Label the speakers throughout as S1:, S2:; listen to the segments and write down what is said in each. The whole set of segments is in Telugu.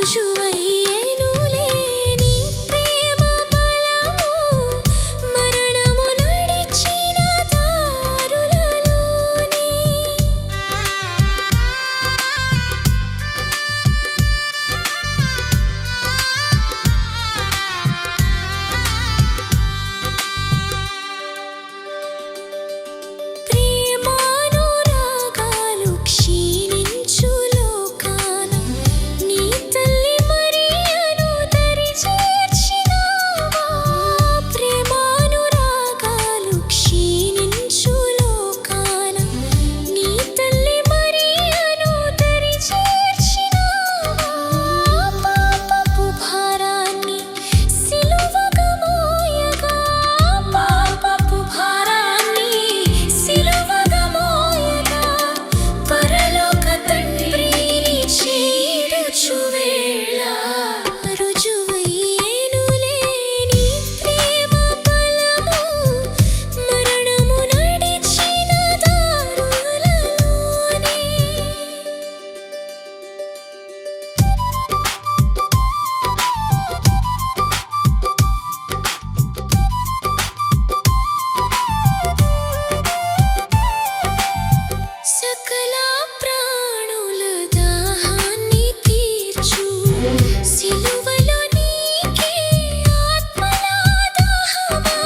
S1: రుజువయ్యేనులే నీ ప్రేమ బలము మరణము నడిచిన దారులలోనే ప్రేమానురాగాలు క్షీణించు లోకాన నీ తల్లి మరియను దరి చేర్చినావా ప్రేమానురాగాలు క్షీణించు లోకాన నీ తల్లి మరియను దరి చేర్చినావా పాపపు భారాన్ని సిలువగా మోయగా పాపపు భారాన్ని సిలువగా మోయగా పరలోక తండ్రిని చేరుచు వేళ రుజువయ్యేనులే నీ ప్రేమ బలము మరణము నడిచిన దారులలోనే సకల ప్రాణుల దాహాన్ని తీర్చు సిలువలో నీకే ఆత్మల దాహమా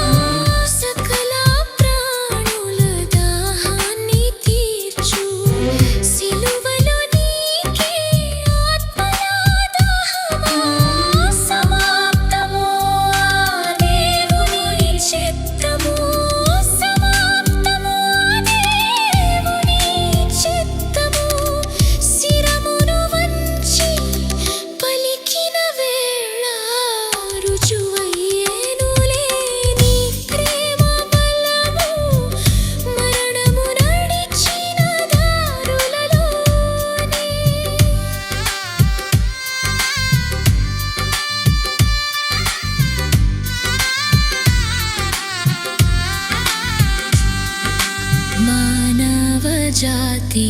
S1: సకల ప్రాణుల దాహాన్ని తీర్చు సిలువలో నీకే ఆత్మల దాహమా సమాప్తము దేవుని చిత్తము సమాప్తము దేవుని చిత్తము శిరమును వంచి పలికిన వేళ రుజువయ్యేనులే నీ ప్రేమ బలము మరణము నడిచిన దారులలోనే మానవ జాతి